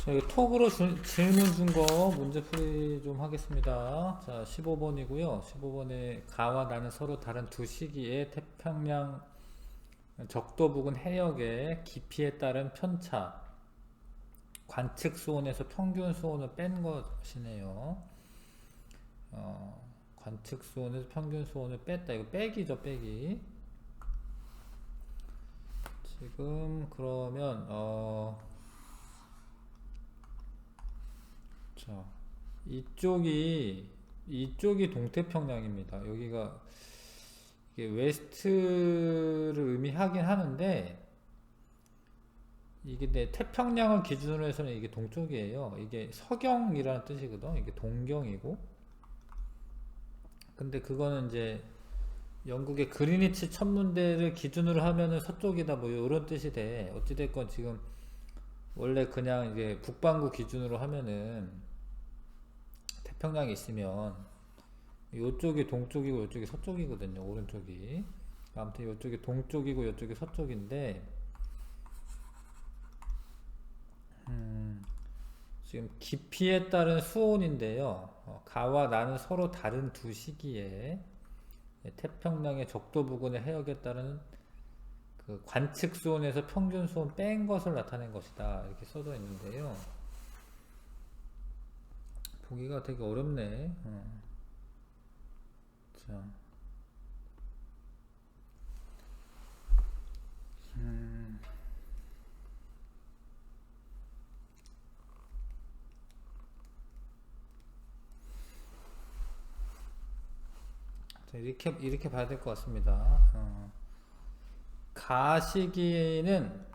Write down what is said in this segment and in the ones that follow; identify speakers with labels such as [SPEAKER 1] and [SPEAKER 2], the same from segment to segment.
[SPEAKER 1] 자, 이거 톡으로 질문 준 거 문제풀이 좀 하겠습니다. 자, 15번이고요. 15번에 가와 나는 서로 다른 두 시기의 태평양 적도 부근 해역의 깊이에 따른 편차, 관측 수온에서 평균 수온을 뺀 것이네요. 관측 수온에서 평균 수온을 뺐다. 이거 빼기죠, 빼기. 지금 그러면 자, 이쪽이 동태평양입니다. 여기가 이게 웨스트를 의미하긴 하는데 이게 내 태평양을 기준으로 해서는 이게 동쪽이에요. 이게 서경이라는 뜻이거든. 이게 동경이고. 근데 그거는 이제 영국의 그리니치 천문대를 기준으로 하면은 서쪽이다 뭐 이런 뜻이 돼. 어찌됐건 지금 원래 그냥 이제 북반구 기준으로 하면은 태평양이 있으면 이쪽이 동쪽이고 이쪽이 서쪽이거든요. 오른쪽이. 아무튼 이쪽이 동쪽이고 이쪽이 서쪽인데 지금 깊이에 따른 수온인데요. 가와 나는 서로 다른 두 시기에 태평양의 적도 부근의 해역에 따른 그 관측 수온에서 평균 수온 뺀 것을 나타낸 것이다. 이렇게 써져 있는데요. 보기가 되게 어렵네. 자, 이렇게 봐야 될 것 같습니다. 가시기는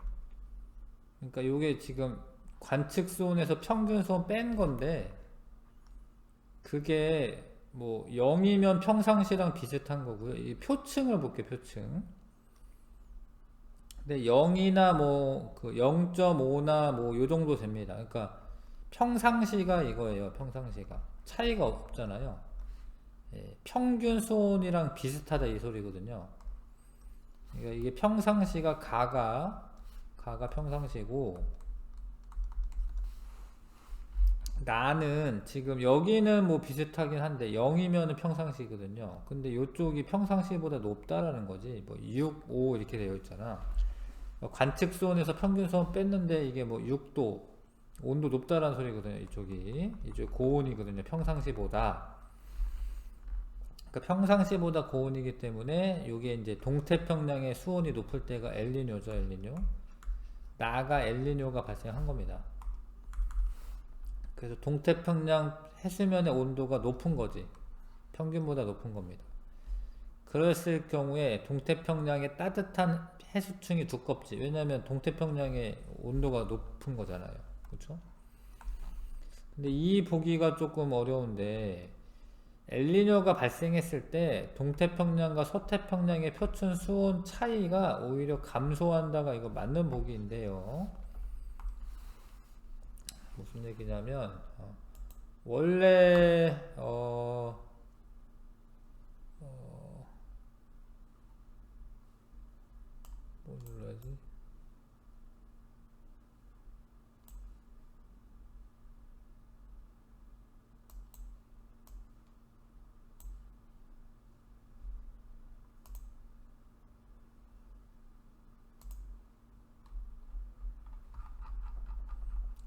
[SPEAKER 1] 그러니까 요게 지금 관측 수온에서 평균 수온 뺀 건데 그게 뭐 0이면 평상시랑 비슷한 거고요. 이 표층을 볼게요, 표층. 근데 0이나 뭐 그 0.5나 뭐 요 정도 됩니다. 그러니까 평상시가 이거예요. 평상시가 차이가 없잖아요. 예, 평균 수온이랑 비슷하다 이 소리거든요. 그러니까 이게 평상시가 가가 평상시고 나는 지금 여기는 뭐 비슷하긴 한데 0이면 평상시거든요. 근데 이쪽이 평상시보다 높다라는 거지. 뭐 6, 5 이렇게 되어 있잖아. 관측 수온에서 평균 수온 뺐는데 이게 뭐 6도 온도 높다라는 소리거든요. 이쪽 고온이거든요. 평상시보다. 그러니까 평상시보다 고온이기 때문에 이게 이제 동태평양의 수온이 높을 때가 엘니뇨죠. 엘니뇨. 나가 엘니뇨가 발생한 겁니다. 그래서 동태평양 해수면의 온도가 높은 거지. 평균보다 높은 겁니다. 그랬을 경우에 동태평양의 따뜻한 해수층이 두껍지. 왜냐하면 동태평양의 온도가 높은 거잖아요. 그렇죠? 근데 이 보기가 조금 어려운데 엘니뇨가 발생했을 때 동태평양과 서태평양의 표준 수온 차이가 오히려 감소한다가 이거 맞는 보기인데요. 무슨 얘기냐면 원래 뭐 눌러야지?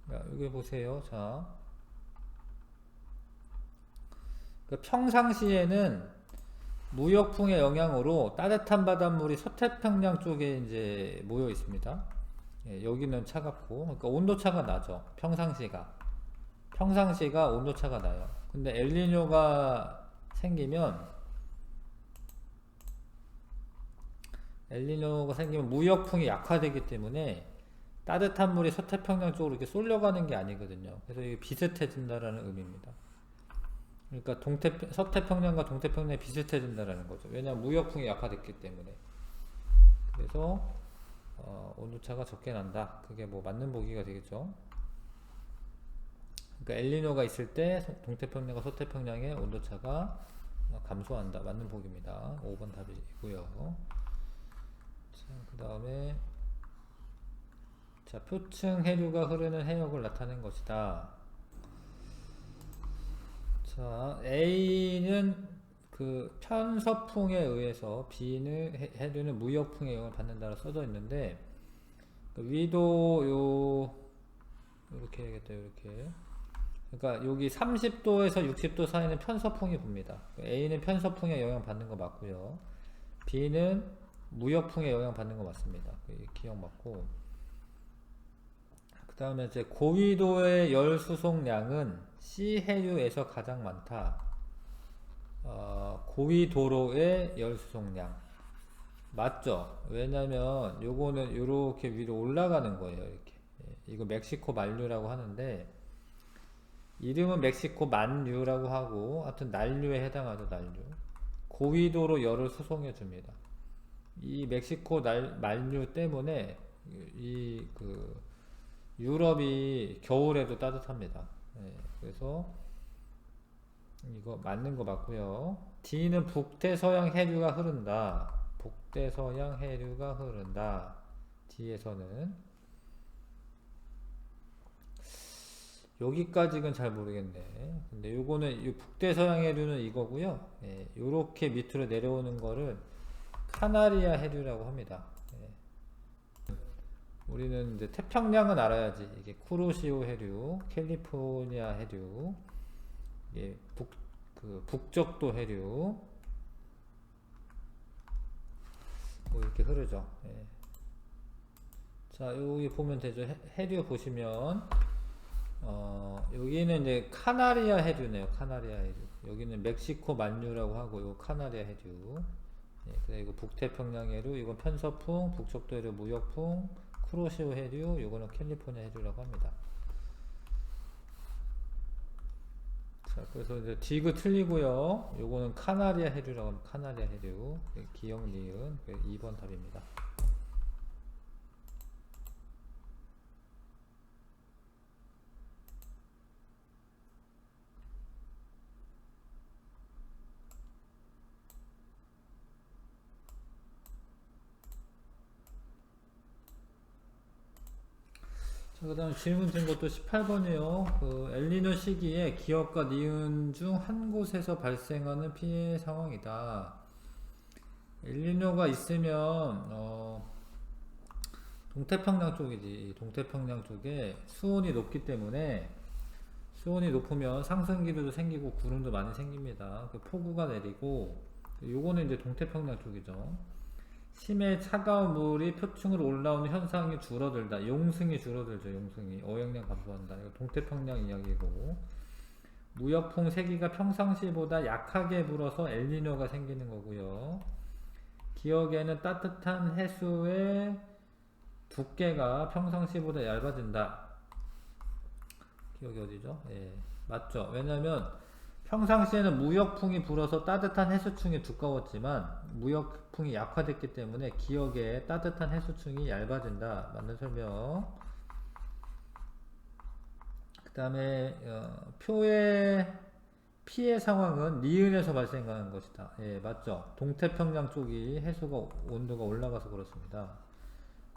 [SPEAKER 1] 자, 여기 보세요. 자, 그 평상시에는 무역풍의 영향으로 따뜻한 바닷물이 서태평양 쪽에 이제 모여 있습니다. 예, 여기는 차갑고, 그러니까 온도차가 나죠. 평상시가 온도차가 나요. 근데 엘니뇨가 생기면 무역풍이 약화되기 때문에 따뜻한 물이 서태평양 쪽으로 이렇게 쏠려가는 게 아니거든요. 그래서 이게 비슷해진다라는 의미입니다. 그러니까 서태평양과 동태평양이 비슷해진다라는 거죠. 왜냐하면 무역풍이 약화됐기 때문에. 그래서 온도차가 적게 난다. 그게 뭐 맞는 보기가 되겠죠. 그러니까 엘니뇨가 있을 때 동태평양과 서태평양의 온도차가 감소한다. 맞는 보기입니다. 5번 답이고요. 자, 그 다음에 자, 표층 해류가 흐르는 해역을 나타낸 것이다. 자, A는 그 편서풍에 의해서 B는 해류는 무역풍의 영향을 받는다고 써져 있는데, 그 위도 이렇게 해야겠다. 이렇게. 그러니까 여기 30도에서 60도 사이는 편서풍이 붑니다. A는 편서풍에 영향 받는 거 맞고요. B는 무역풍에 영향 받는 거 맞습니다. 기억 맞고. 그 다음에 이제 고위도의 열 수송량은 C 해류에서 가장 많다. 고위도로의 열 수송량 맞죠? 왜냐면 요거는 이렇게 위로 올라가는 거예요. 이렇게. 이거 멕시코 만류라고 하는데, 이름은 멕시코 만류라고 하고, 하여튼 난류에 해당하죠. 난류. 고위도로 열을 수송해 줍니다. 이 멕시코 만류 때문에 유럽이 겨울에도 따뜻합니다. 그래서 이거 맞는 거 맞고요. D는 북대서양 해류가 흐른다. 북대서양 해류가 흐른다. D에서는 여기까지는 잘 모르겠네. 근데 요거는 북대서양 해류는 이거고요. 요렇게 밑으로 내려오는 거를 카나리아 해류라고 합니다. 우리는 이제 태평양은 알아야지. 이게 쿠로시오 해류, 캘리포니아 해류, 이게 북적도 해류, 뭐 이렇게 흐르죠. 자, 여기 보면 되죠. 해류 보시면, 여기는 이제 카나리아 해류네요. 카나리아 해류. 여기는 멕시코 만류라고 하고, 이거 카나리아 해류. 그리고 북태평양 해류, 이건 편서풍, 북적도 해류, 무역풍, 쿠로시오 해류, 요거는 캘리포니아 해류라고 합니다. 자, 그래서 이제 디귿 틀리고요. 요거는 카나리아 해류라고 합니다. 카나리아 해류. 기억 니은 2번 답입니다. 그 다음 질문 된 것도 18번이에요. 그 엘니뇨 시기에 기업과 니은 중 한 곳에서 발생하는 피해 상황이다. 엘니뇨가 있으면 동태평양 쪽이지. 동태평양 쪽에 수온이 높기 때문에, 수온이 높으면 상승기류도 생기고 구름도 많이 생깁니다. 그 폭우가 내리고, 요거는 이제 동태평양 쪽이죠. 심해 차가운 물이 표층으로 올라오는 현상이 줄어들다. 용승이 줄어들죠. 용승이. 어획량 감소한다. 이거 동태평양 이야기고, 무역풍 세기가 평상시보다 약하게 불어서 엘니뇨가 생기는 거고요. 기억에는 따뜻한 해수의 두께가 평상시보다 얇아진다. 기억이 어디죠? 맞죠. 왜냐면 평상시에는 무역풍이 불어서 따뜻한 해수층이 두꺼웠지만 무역풍이 약화됐기 때문에 기억에 따뜻한 해수층이 얇아진다. 맞는 설명. 그 다음에 표의 피해 상황은 니은에서 발생하는 것이다. 맞죠. 동태평양 쪽이 해수가 온도가 올라가서 그렇습니다.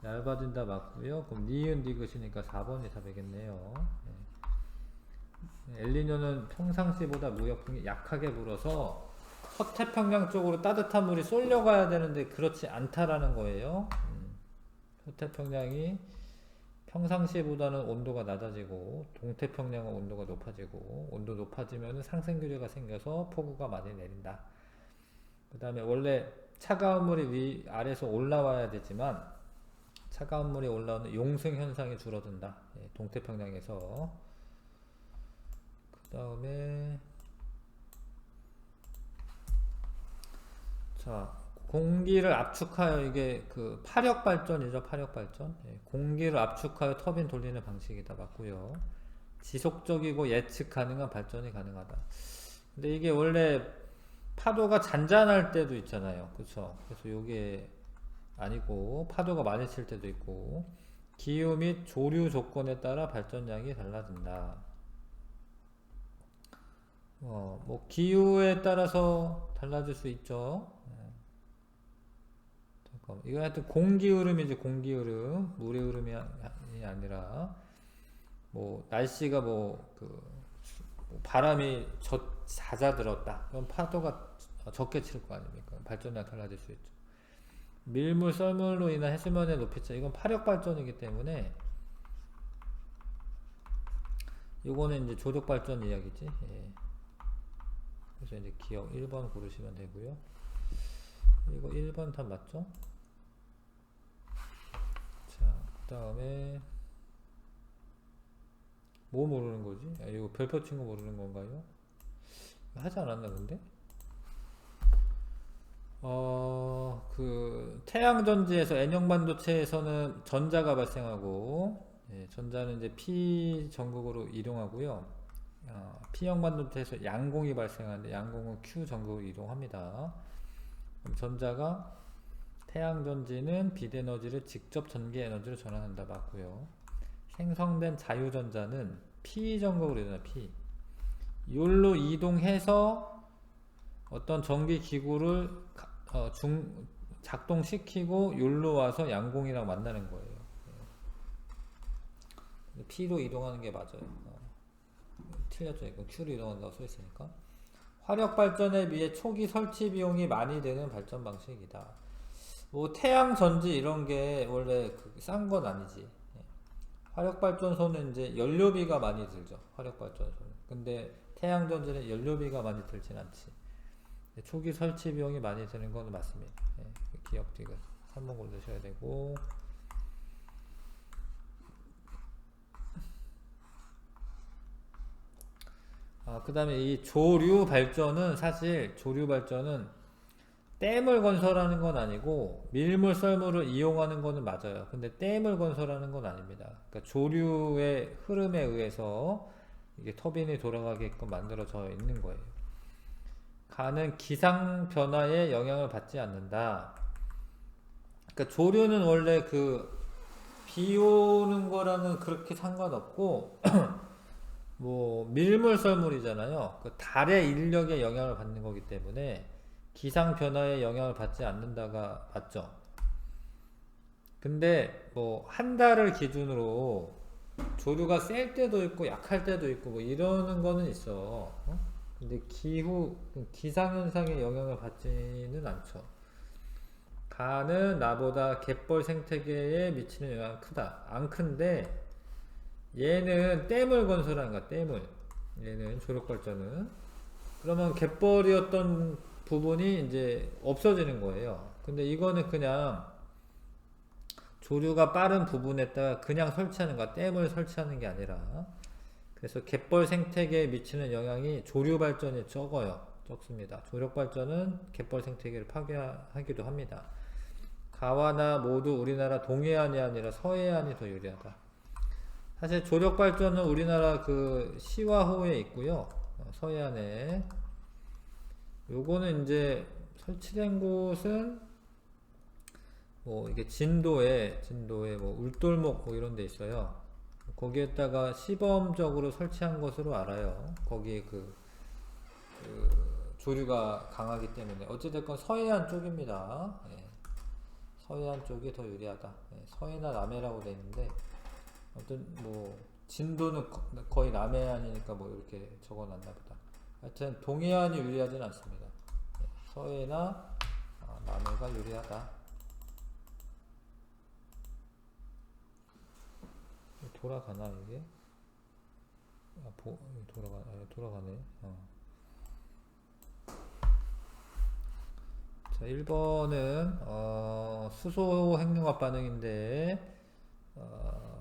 [SPEAKER 1] 얇아진다 맞고요. 그럼 니은 디귿이니까 4번이 답이겠네요. 엘니뇨는 평상시보다 무역풍이 약하게 불어서 서태평양 쪽으로 따뜻한 물이 쏠려가야 되는데 그렇지 않다라는 거예요. 서태평양이 평상시보다는 온도가 낮아지고 동태평양은 온도가 높아지고, 온도 높아지면 상승기류가 생겨서 폭우가 많이 내린다. 그 다음에 원래 차가운 물이 아래에서 올라와야 되지만 차가운 물이 올라오는 용승 현상이 줄어든다. 동태평양에서. 그 다음에 자, 공기를 압축하여, 이게 그 파력 발전이죠. 파력 발전. 공기를 압축하여 터빈 돌리는 방식이다. 맞고요. 지속적이고 예측 가능한 발전이 가능하다. 근데 이게 원래 파도가 잔잔할 때도 있잖아요. 그쵸? 그래서 요게 아니고 파도가 많이 칠 때도 있고, 기후 및 조류 조건에 따라 발전량이 달라진다. 뭐 기후에 따라서 달라질 수 있죠. 잠깐만. 이거 하여튼 공기 흐름이지. 공기 흐름. 물의 흐름이 아니라 뭐 날씨가 뭐 바람이 잦아들었다. 그럼 파도가 적게 칠 거 아닙니까? 발전량이 달라질 수 있죠. 밀물, 썰물로 인한 해수면의 높이차, 이건 파력 발전이기 때문에 요거는 이제 조력 발전 이야기지. 예. 그래서 이제 기억 1번 고르시면 되고요. 이거 1번 답 맞죠? 자, 그 다음에 뭐 모르는 거지? 아, 이거 별표 친 거 모르는 건가요? 하지 않았나 근데? 그 태양전지에서 N형 반도체에서는 전자가 발생하고, 예, 전자는 이제 P 전극으로 이동하고요. P형 반도체에서 양공이 발생하는데 양공은 Q 전극으로 이동합니다. 그럼 전자가 태양전지는 빛에너지를 직접 전기에너지로 전환한다 맞고요. 생성된 자유전자는 P 전극으로 이동한다. P. 요로 이동해서 어떤 전기기구를 작동시키고 요로 와서 양공이랑 만나는 거예요. P로 이동하는 게 맞아요. 틀렸죠. 이거 Q로 이동한다고 써있으니까. 화력 발전에 비해 초기 설치 비용이 많이 드는 발전 방식이다. 뭐 태양 전지 이런 게 원래 싼 건 아니지. 화력 발전소는 이제 연료비가 많이 들죠. 화력 발전소는. 근데 태양 전지는 연료비가 많이 들진 않지. 초기 설치 비용이 많이 드는 건 맞습니다. 기억 디귿 3번 고르셔야 되고. 그 다음에 이 조류 발전은 사실 조류 발전은 댐을 건설하는 건 아니고 밀물 썰물을 이용하는 거는 맞아요. 근데 댐을 건설하는 건 아닙니다. 그러니까 조류의 흐름에 의해서 이게 터빈이 돌아가게끔 만들어져 있는 거예요. 가는 기상 변화에 영향을 받지 않는다. 그러니까 조류는 원래 비 오는 거랑은 그렇게 상관없고 뭐 밀물 썰물이잖아요. 그 달의 인력에 영향을 받는 거기 때문에 기상 변화에 영향을 받지 않는다가 맞죠. 근데 뭐 한 달을 기준으로 조류가 셀 때도 있고 약할 때도 있고 뭐 이러는 거는 있어. 근데 기상현상에 영향을 받지는 않죠. 가는 나보다 갯벌 생태계에 미치는 영향은 크다. 안 큰데 얘는 댐을 건설하는 거야. 댐을. 얘는 조력발전은. 그러면 갯벌이었던 부분이 이제 없어지는 거예요. 근데 이거는 그냥 조류가 빠른 부분에다가 그냥 설치하는 거야. 댐을 설치하는 게 아니라. 그래서 갯벌 생태계에 미치는 영향이 조류 발전이 적어요. 적습니다. 조력 발전은 갯벌 생태계를 파괴하기도 합니다. 가와나 모두 우리나라 동해안이 아니라 서해안이 더 유리하다. 사실 조력 발전은 우리나라 시와호에 있고요. 서해안에. 요거는 이제 설치된 곳은 뭐 이게 진도에 뭐 울돌목 뭐 이런 데 있어요. 거기에다가 시범적으로 설치한 것으로 알아요. 거기에 조류가 강하기 때문에. 어찌됐건 서해안 쪽입니다. 예. 서해안 쪽이 더 유리하다. 예. 서해나 남해라고 돼 있는데 아무튼 뭐 진도는 거의 남해안이니까 뭐 이렇게 적어놨나 보다. 하여튼 동해안이 유리하진 않습니다. 예. 서해나 남해가 유리하다. 돌아가나 이게? 돌아가네. 자, 1번은 수소 핵융합 반응인데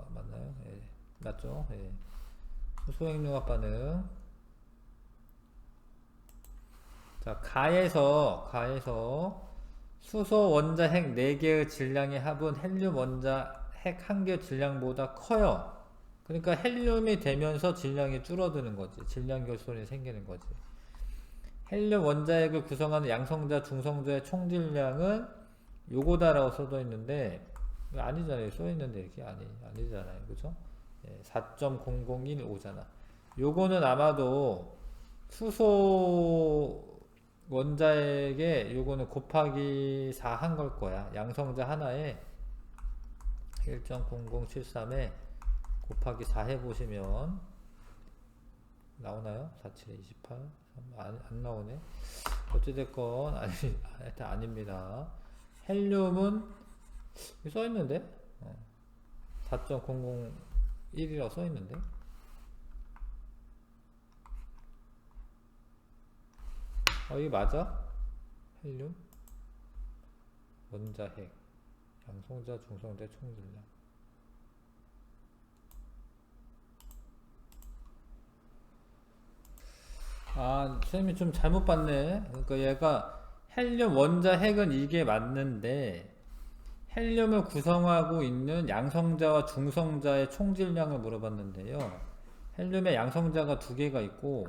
[SPEAKER 1] 맞나요? 예, 맞죠? 예. 수소 핵융합 반응. 자, 가에서 수소 원자 핵 4개의 질량의 합은 헬륨 원자 핵 1개 질량보다 커요. 그러니까 헬륨이 되면서 질량이 줄어드는 거지. 질량 결손이 생기는 거지. 헬륨 원자핵을 구성하는 양성자, 중성자의 총질량은 요거다라고 써져 있는데 아니잖아요. 써 있는데 이렇게 아니잖아요. 그죠? 4.0015잖아. 요거는 아마도 수소 원자핵에 요거는 곱하기 4 한 걸 거야. 양성자 하나에 1.0073에 곱하기 4 해보시면 나오나요? 47에 28? 안 나오네. 어찌됐건 하여튼 아닙니다. 헬륨은 써있는데 4.001이라고 써있는데 이게 맞아? 헬륨? 원자핵 양성자 중성자 총질량 선생님이 좀 잘못 봤네. 그러니까 얘가 헬륨 원자핵은 이게 맞는데 헬륨을 구성하고 있는 양성자와 중성자의 총질량을 물어봤는데요. 헬륨에 양성자가 2개가 있고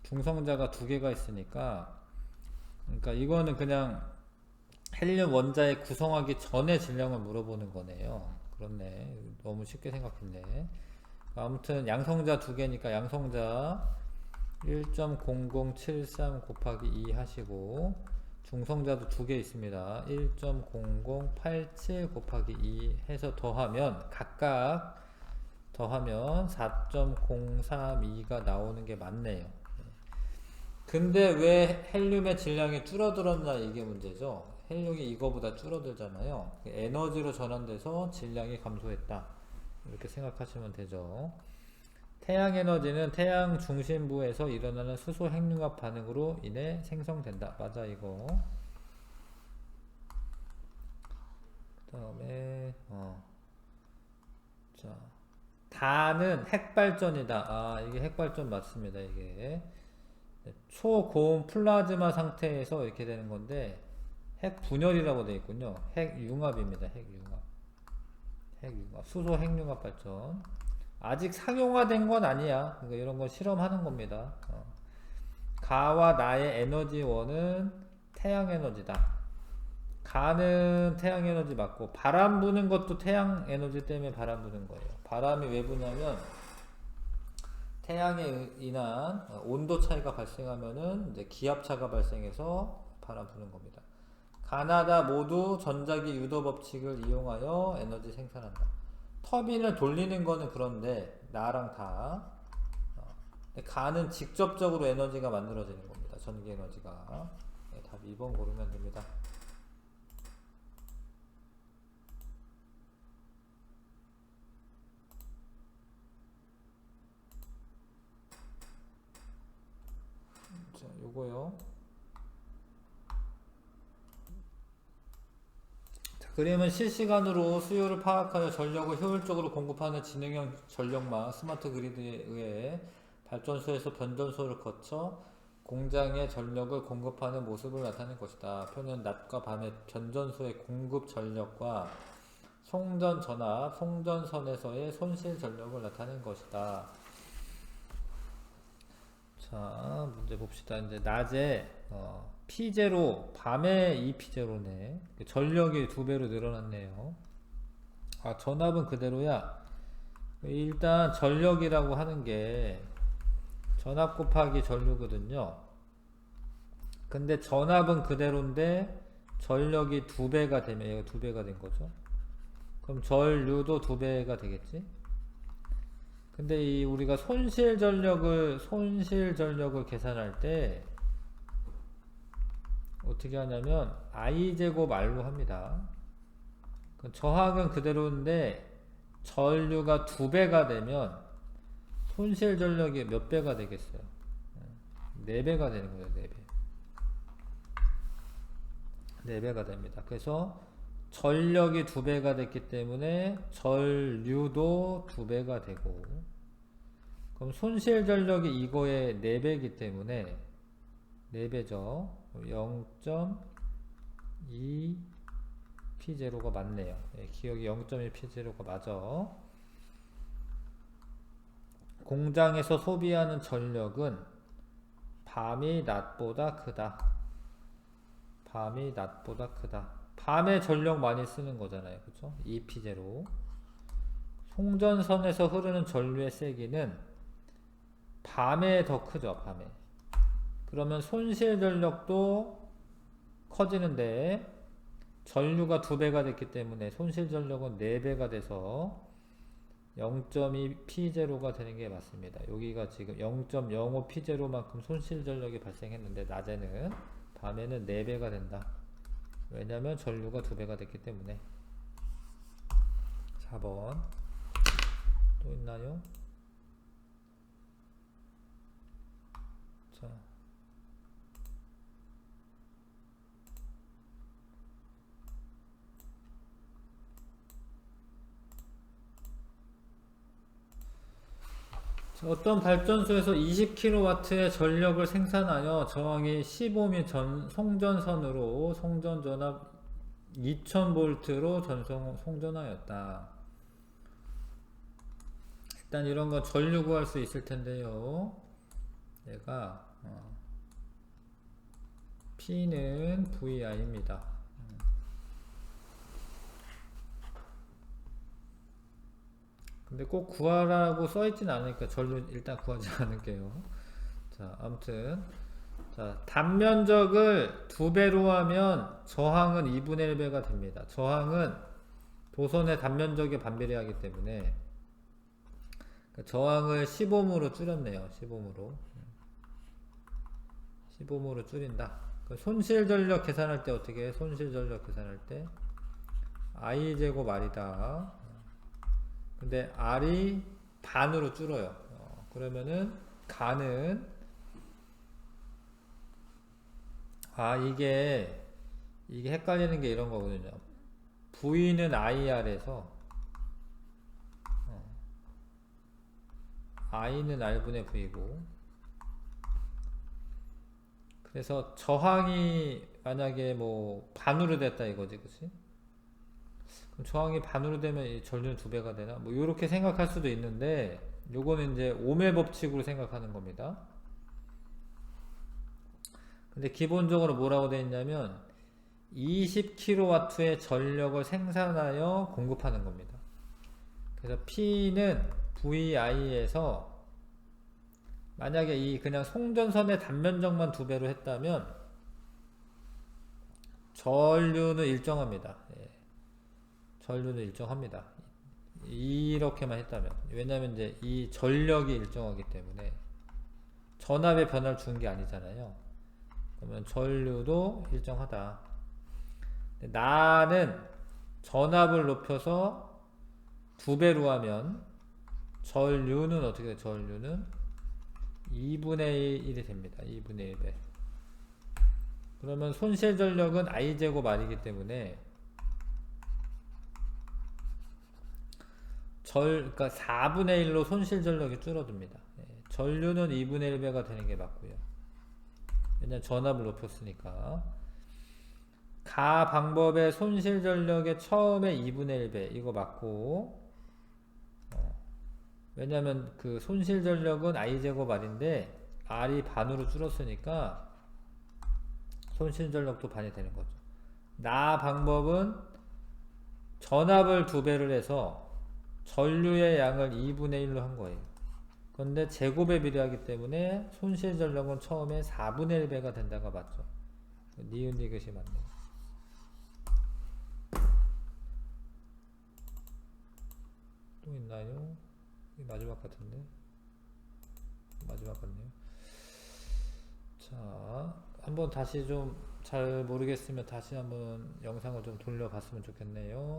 [SPEAKER 1] 중성자가 2개가 있으니까 그러니까 이거는 그냥 헬륨 원자에 구성하기 전에 질량을 물어보는 거네요. 그렇네. 너무 쉽게 생각했네. 아무튼 양성자 2개니까 양성자 1.0073 곱하기 2 하시고 중성자도 2개 있습니다. 1.0087 곱하기 2 해서 더하면 각각 더하면 4.032가 나오는 게 맞네요. 근데 왜 헬륨의 질량이 줄어들었나 이게 문제죠. 헬륨이 이거보다 줄어들잖아요. 에너지로 전환돼서 질량이 감소했다. 이렇게 생각하시면 되죠. 태양 에너지는 태양 중심부에서 일어나는 수소 핵융합 반응으로 인해 생성된다. 맞아 이거. 그 다음에 자 다는 핵발전이다. 이게 핵발전 맞습니다. 이게 초고온 플라즈마 상태에서 이렇게 되는 건데 핵분열이라고 되어 있군요. 핵융합입니다. 핵융합 수소 핵융합 발전. 아직 상용화된 건 아니야. 그러니까 이런 거 실험하는 겁니다. 가와 나의 에너지원은 태양 에너지다. 가는 태양 에너지 맞고 바람 부는 것도 태양 에너지 때문에 바람 부는 거예요. 바람이 왜 부냐면 태양에 인한 온도 차이가 발생하면은 이제 기압차가 발생해서 바람 부는 겁니다. 가나다 모두 전자기 유도 법칙을 이용하여 에너지 생산한다. 터빈을 돌리는 거는 그런데 나랑 다 가는 직접적으로 에너지가 만들어지는 겁니다. 전기 에너지가. 네, 답 2번 고르면 됩니다. 자, 요거요. 그림은 실시간으로 수요를 파악하여 전력을 효율적으로 공급하는 지능형 전력망 스마트 그리드에 의해 발전소에서 변전소를 거쳐 공장에 전력을 공급하는 모습을 나타낸 것이다. 표는 낮과 밤의 변전소의 공급 전력과 송전 전압, 송전선에서의 손실 전력을 나타낸 것이다. 자, 문제 봅시다. 이제 낮에 P0, 밤에 2P0네. 전력이 2배로 늘어났네요. 전압은 그대로야. 일단 전력이라고 하는 게 전압 곱하기 전류거든요. 근데 전압은 그대로인데 전력이 2배가 되면 얘가 2배가 된 거죠. 그럼 전류도 2배가 되겠지? 근데 우리가 손실 전력을 계산할 때 어떻게 하냐면 I제곱 R로 합니다. 저항은 그대로인데 전류가 2배가 되면 손실 전력이 몇 배가 되겠어요? 4배가 되는 거예요. 4배. 4배가 됩니다. 그래서 전력이 2배가 됐기 때문에 전류도 2배가 되고, 그럼 손실 전력이 이거의 4배이기 때문에 4배죠. 0.2P0가 맞네요. 기억이 0.1P0가 맞아. 공장에서 소비하는 전력은 밤이 낮보다 크다. 밤이 낮보다 크다. 밤에 전력 많이 쓰는 거잖아요. 그쵸? 2P0. 송전선에서 흐르는 전류의 세기는 밤에 더 크죠. 밤에. 그러면 손실 전력도 커지는데 전류가 2배가 됐기 때문에 손실 전력은 4배가 돼서 0.2 P0가 되는 게 맞습니다. 여기가 지금 0.05 P0만큼 손실 전력이 발생했는데 낮에는, 밤에는 4배가 된다. 왜냐면 전류가 2배가 됐기 때문에. 4번 또 있나요? 자, 어떤 발전소에서 20kW의 전력을 생산하여 저항이 15미 송전선으로 송전전압 2000V로 송전하였다. 일단 이런 거 전류 구할 수 있을 텐데요. 얘가 P는 VI입니다. 근데 꼭 구하라고 써있진 않으니까 전류 일단 구하지 않을게요. 자, 아무튼 자, 단면적을 2배로 하면 저항은 2분의 1배가 됩니다. 저항은 도선의 단면적에 반비례하기 때문에 저항을 10ohm으로 줄였네요. 10ohm으로 줄인다. 손실전력 계산할 때 어떻게 해? 손실전력 계산할 때 I제곱 R이다. 근데 R이 반으로 줄어요. 그러면은 가는 이게 헷갈리는 게 이런 거거든요. V는 IR에서 I는 R분의 V고, 그래서 저항이 만약에 뭐 반으로 됐다 이거지, 그치? 그럼 저항이 반으로 되면 이 전류는 2배가 되나? 뭐 이렇게 생각할 수도 있는데, 요거는 이제 오메 법칙으로 생각하는 겁니다. 근데 기본적으로 뭐라고 되어 있냐면 20kW의 전력을 생산하여 공급하는 겁니다. 그래서 P는 VI에서 만약에 이 그냥 송전선의 단면적만 2배로 했다면 전류는 일정합니다. 전류는 일정합니다. 이렇게만 했다면. 왜냐면 이제 이 전력이 일정하기 때문에 전압의 변화를 준 게 아니잖아요. 그러면 전류도 일정하다. 나는 전압을 높여서 2배로 하면 전류는 어떻게 돼? 전류는 2분의 1이 됩니다. 2분의 1배. 그러면 손실 전력은 I제곱 R이기 때문에 그러니까 4분의 1로 손실 전력이 줄어듭니다. 전류는 2분의 1배가 되는 게 맞고요. 왜냐면 전압을 높였으니까. 가 방법의 손실 전력의 처음에 2분의 1배 이거 맞고, 왜냐면 그 손실 전력은 I제곱 R인데 R이 반으로 줄었으니까 손실 전력도 반이 되는 거죠. 나 방법은 전압을 2배를 해서 전류의 양을 2분의 1로 한 거예요. 그런데 제곱에 비례하기 때문에 손실 전력은 처음에 4분의 1배가 된다가 맞죠. 니은 이것이 맞네요. 또 있나요? 마지막 같은데? 마지막 같네요. 자, 한번 다시 좀 잘 모르겠으면 다시 한번 영상을 좀 돌려봤으면 좋겠네요.